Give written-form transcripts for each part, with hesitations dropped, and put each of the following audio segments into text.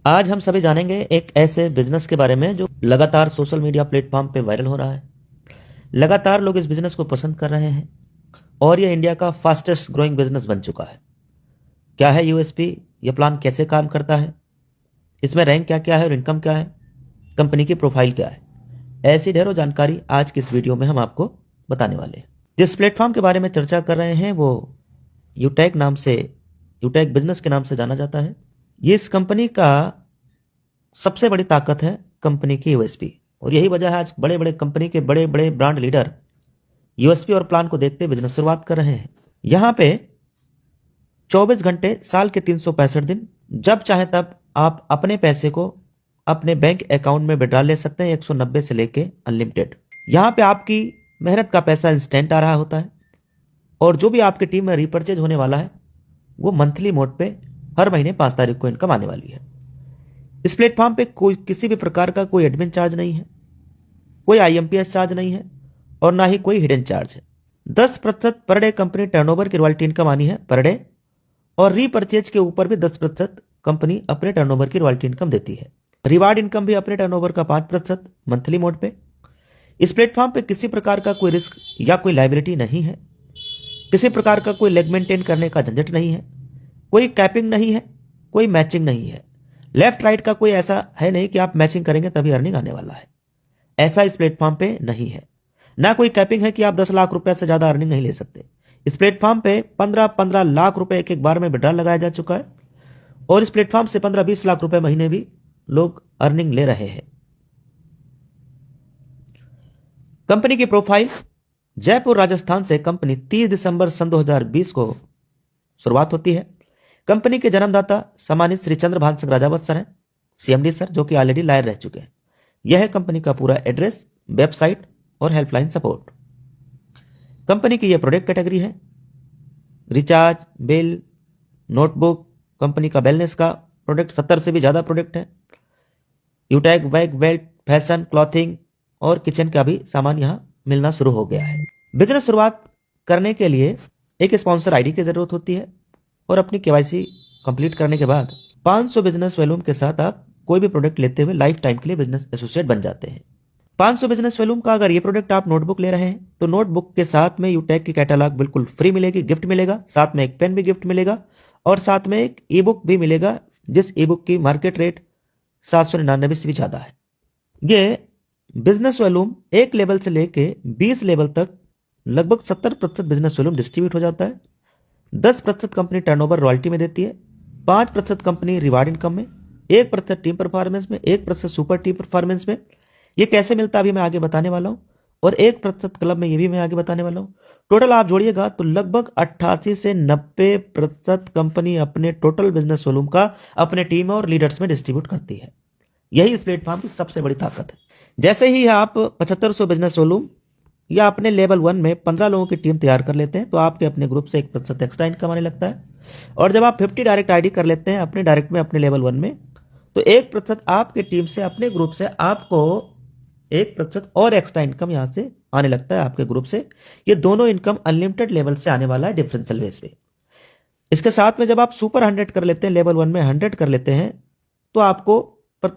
आज हम सभी जानेंगे एक ऐसे बिजनेस के बारे में जो लगातार सोशल मीडिया प्लेटफॉर्म पे वायरल हो रहा है। लगातार लोग इस बिजनेस को पसंद कर रहे हैं और यह इंडिया का फास्टेस्ट ग्रोइंग बिजनेस बन चुका है। क्या है यूएसपी, यह प्लान कैसे काम करता है, इसमें रैंक क्या क्या है और इनकम क्या है, कंपनी की प्रोफाइल क्या है, ऐसी ढेरों जानकारी आज की इस वीडियो में हम आपको बताने वाले हैं। जिस प्लेटफॉर्म के बारे में चर्चा कर रहे हैं वो यूटेक बिजनेस के नाम से जाना जाता है। ये इस कंपनी का सबसे बड़ी ताकत है, कंपनी की यूएसपी, और यही वजह है आज बड़े बड़े कंपनी के बड़े बड़े ब्रांड लीडर यूएसपी और प्लान को देखते बिजनेस शुरुआत कर रहे हैं। यहां पे 24 घंटे साल के 365 दिन जब चाहे तब आप अपने पैसे को अपने बैंक अकाउंट में विड्रॉ ले सकते हैं, 190 से लेके अनलिमिटेड। यहां पे आपकी मेहनत का पैसा इंस्टेंट आ रहा होता है और जो भी आपकी टीम में रिपर्चेज होने वाला है वो मंथली मोड पे हर महीने 5 तारीख को इनकम आने वाली है। इस प्लेटफॉर्म पे कोई किसी भी प्रकार का कोई एडमिन चार्ज नहीं है, कोई आईएमपीएस चार्ज नहीं है और ना ही कोई हिडन चार्ज है। 10% पर डे कंपनी टर्नओवर की रॉयल्टी इनकम आनी है पर डे, और रीपर्चेज के ऊपर भी 10% कंपनी अपने टर्नओवर की रॉयल्टी इनकम देती है। रिवार्ड इनकम भी अपने टर्नओवर का 5% मंथली मोड पे। इस प्लेटफॉर्म पे किसी प्रकार का कोई रिस्क या कोई लायबिलिटी नहीं है, किसी प्रकार का कोई लेग मेंटेन करने का झंझट नहीं है, कोई कैपिंग नहीं है, कोई मैचिंग नहीं है। लेफ्ट राइट का कोई ऐसा है नहीं कि आप मैचिंग करेंगे तभी अर्निंग आने वाला है, ऐसा इस प्लेटफॉर्म पे नहीं है। ना कोई कैपिंग है कि आप 10 लाख रुपए से ज्यादा अर्निंग नहीं ले सकते। इस प्लेटफॉर्म पे 15-15 लाख रुपए एक एक बार में विड्रॉ लगाया जा चुका है और इस प्लेटफॉर्म से 15-20 लाख रुपए महीने भी लोग अर्निंग ले रहे हैं। कंपनी की प्रोफाइल, जयपुर राजस्थान से कंपनी 30 दिसंबर सन 2020 को शुरुआत होती है। कंपनी के जन्मदाता सम्मानित श्री चंद्रभान सिंह राजावत सर हैं, सीएमडी सर, जो कि ऑलरेडी लायर रह चुके हैं। यह है कंपनी का पूरा एड्रेस, वेबसाइट और हेल्पलाइन सपोर्ट। कंपनी की यह प्रोडक्ट कैटेगरी है रिचार्ज, बिल, नोटबुक। कंपनी का वेलनेस का प्रोडक्ट 70 से भी ज्यादा प्रोडक्ट है। यूटैग, वैग, वेल्ट, फैशन, क्लॉथिंग और किचन का भी सामान यहां मिलना शुरू हो गया है। बिजनेस शुरुआत करने के लिए एक स्पॉन्सर आईडी की जरूरत होती है और अपनी केवाईसी कंप्लीट करने के बाद 500 बिजनेस वॉल्यूम के साथ आप कोई भी प्रोडक्ट लेते हुए लाइफ टाइम के लिए बिजनेस एसोसिएट बन जाते हैं। 500 बिजनेस वॉल्यूम का अगर ये प्रोडक्ट आप नोटबुक ले रहे हैं तो नोटबुक के साथ में यूटेक की कैटलॉग बिल्कुल फ्री मिलेगी, गिफ्ट मिलेगा, साथ में एक पेन भी गिफ्ट मिलेगा और साथ में एक ई बुक भी मिलेगा, जिस ई बुक की मार्केट रेट 799 से भी ज्यादा है। ये बिजनेस वॉल्यूम एक लेवल से लेके 20 लेवल तक लगभग 70% बिजनेस वॉल्यूम डिस्ट्रीब्यूट हो जाता है। 10% कंपनी टर्नओवर रॉयल्टी में देती है, 5% कंपनी रिवार्ड इनकम में, 1% टीम परफॉर्मेंस में, 1% सुपर टीम परफॉर्मेंस में। ये कैसे मिलता है अभी मैं आगे बताने वाला हूं, और 1% क्लब में ये भी मैं आगे बताने वाला हूं। टोटल आप जोड़िएगा तो लगभग 88 से 90% कंपनी अपने टोटल बिजनेस वॉल्यूम का अपने टीम और लीडर्स में डिस्ट्रीब्यूट करती है। यही इस प्लेटफॉर्म की सबसे बड़ी ताकत है। जैसे ही आप 7500 बिजनेस वॉल्यूम या अपने लेवल 1 में 15 लोगों की टीम तैयार कर लेते हैं तो आपके अपने ग्रुप से 1% एक्स्ट्रा इनकम आने लगता है, और जब आप 50 डायरेक्ट आईडी कर लेते हैं अपने डायरेक्ट में अपने लेवल 1 में तो 1% आपके टीम से अपने ग्रुप से आपको 1% और एक्स्ट्रा इनकम यहां से आने लगता है आपके ग्रुप से। ये दोनों इनकम अनलिमिटेड लेवल से आने वाला है डिफरेंशियल बेस पे। इसके साथ में जब आप सुपर 100 कर लेते हैं, लेवल 1 में 100 कर लेते हैं तो आपको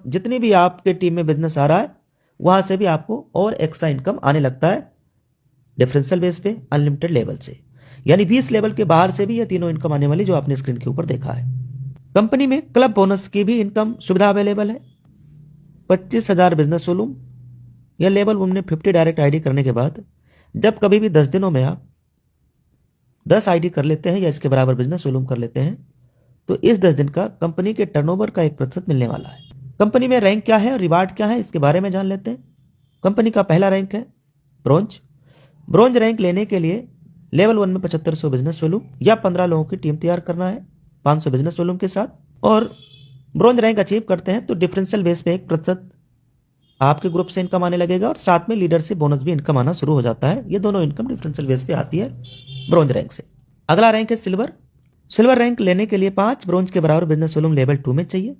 जितनी भी आपके टीम में बिजनेस आ रहा है वहां से भी आपको और एक्स्ट्रा इनकम आने लगता है डिफरेंशियल बेस पे अनलिमिटेड लेवल से। यानी 20 लेवल के बाहर से भी ये तीनों इनकम आने वाली जो आपने स्क्रीन के ऊपर देखा है। कंपनी में क्लब बोनस की भी इनकम सुविधा अवेलेबल है। 25,000 बिजनेस वॉल्यूम या लेवल 1 में 50 डायरेक्ट आईडी करने के बाद जब कभी भी 10 दिनों में आप 10 आईडी कर लेते हैं या इसके बराबर बिजनेस वॉल्यूम कर लेते हैं तो इस 10 दिन का कंपनी के टर्नओवर का 1% मिलने वाला है। कंपनी में रैंक क्या है और रिवार्ड क्या है इसके बारे में जान लेते हैं। कंपनी का पहला रैंक है ब्रोंज। ब्रोंज रैंक लेने के लिए लेवल 1 में 7500 बिजनेस वॉल्यूम या 15 लोगों की टीम तैयार करना है 500 बिजनेस वॉल्यूम के साथ, और ब्रोंज रैंक अचीव करते हैं तो डिफरेंशियल बेस पे 1% आपके ग्रुप से इनकम आने लगेगा और साथ में लीडरशिप बोनस भी इनकम आना शुरू हो जाता है। ये दोनों इनकम डिफरेंशियल बेस पे आती है ब्रोंज रैंक से। अगला रैंक है सिल्वर। सिल्वर रैंक लेने के लिए 5 ब्रोंज के बराबर बिजनेस वॉल्यूम लेवल 2 में चाहिए।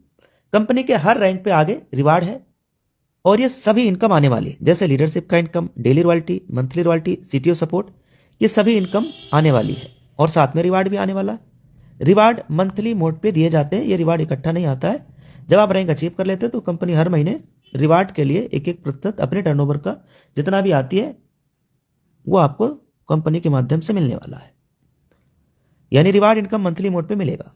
कंपनी के हर रैंक पे आगे रिवार्ड है और ये सभी इनकम आने वाली है, जैसे लीडरशिप का income, daily royalty, monthly royalty, CTO support, ये सभी इनकम आने वाली है और साथ में रिवार्ड भी आने वाला है। रिवार्ड मंथली मोड पे दिए जाते हैं, ये रिवार्ड इकट्ठा नहीं आता है। जब आप रैंक अचीव कर लेते हैं तो कंपनी हर महीने रिवार्ड के लिए 1% अपने टर्नओवर का जितना भी आती है वो आपको कंपनी के माध्यम से मिलने वाला है, यानी रिवार्ड इनकम मंथली मोड पे मिलेगा।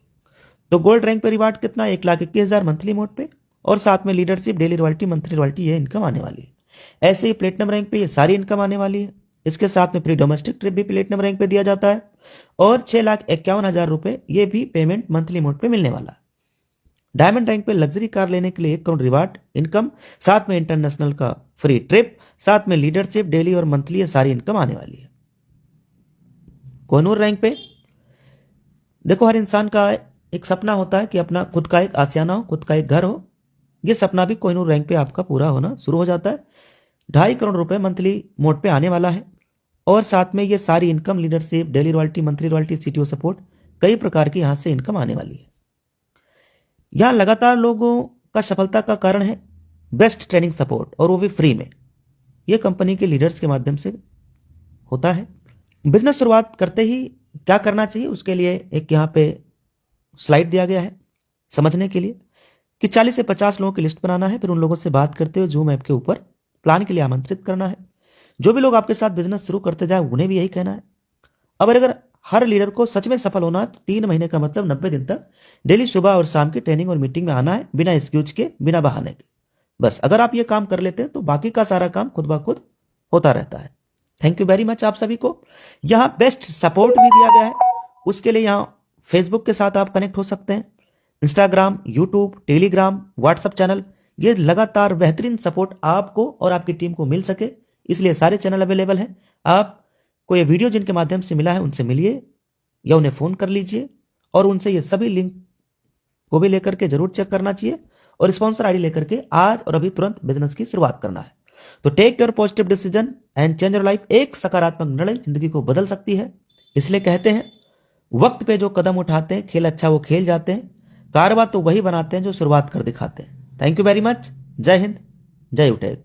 तो गोल्ड रैंक पे रिवार्ड कितना, 1,21,000 मंथली मोड पे, और साथ में leadership, daily royalty, monthly royalty, ये इनकम आने वाली है। ऐसे ही प्लेटिनम रैंक पे ये सारी इनकम आने वाली है। इसके साथ में प्री डोमेस्टिक ट्रिप भी प्लेटिनम रैंक पे दिया जाता है, और 6,51,000 रुपए ये भी पेमेंट मंथली मोड पे मिलने वाला है। डायमंड रैंक पे लग्जरी कार लेने के लिए 1 करोड़ रिवार्ड इनकम, साथ में इंटरनेशनल का फ्री ट्रिप, साथ में लीडरशिप, डेली और मंथली, ये सारी इनकम आने वाली है। कोहिनूर रैंक पे देखो, हर इंसान का एक सपना होता है कि अपना खुद का एक आशियाना हो, खुद का एक घर हो। ये सपना भी कोहिनूर रैंक पे आपका पूरा होना शुरू हो जाता है। 2.5 करोड़ रुपए मंथली मोड पे आने वाला है, और साथ में ये सारी income, leadership, daily royalty, monthly royalty, CTO support, कई प्रकार की यहां से इनकम आने वाली है। यहां लगातार लोगों का सफलता का कारण है बेस्ट ट्रेनिंग सपोर्ट, और वो भी फ्री में। ये कंपनी के लीडर्स के माध्यम से होता है। बिजनेस शुरुआत करते ही क्या करना चाहिए, उसके लिए एक यहाँ पे स्लाइड दिया गया है समझने के लिए कि 40 से 50 लोगों की लिस्ट बनाना है, फिर उन लोगों से बात करते हुए जूम ऐप के ऊपर प्लान के लिए आमंत्रित करना है। जो भी लोग आपके साथ बिजनेस शुरू करते जाए उन्हें भी यही कहना है। अब अगर हर लीडर को सच में सफल होना है तो 3 महीने का मतलब 90 दिन तक डेली सुबह और शाम की ट्रेनिंग और मीटिंग में आना है, बिना एक्सक्यूज के, बिना बहाने के। बस अगर आप ये काम कर लेते हैं तो बाकी का सारा काम खुद ब खुद होता रहता है। थैंक यू वेरी मच आप सभी को। यहाँ बेस्ट सपोर्ट भी दिया गया है, उसके लिए यहाँ फेसबुक के साथ आप कनेक्ट हो सकते हैं, Instagram, YouTube, Telegram, WhatsApp channel, ये लगातार बेहतरीन सपोर्ट आपको और आपकी टीम को मिल सके, इसलिए सारे चैनल अवेलेबल हैं। आपको ये वीडियो जिनके माध्यम से मिला है उनसे मिलिए या उन्हें फोन कर लीजिए, और उनसे ये सभी लिंक को भी लेकर के जरूर चेक करना चाहिए, और स्पॉन्सर आईडी लेकर के आज और अभी तुरंत बिजनेस की शुरुआत करना है। तो take your positive decision and change your life. एक सकारात्मक निर्णय जिंदगी को बदल सकती है। इसलिए कहते हैं, वक्त पे जो कदम उठाते हैं, खेल अच्छा वो खेल जाते हैं, कारवा तो वही बनाते हैं जो शुरुआत कर दिखाते हैं। Thank you very much. जय हिंद, जय उटेक।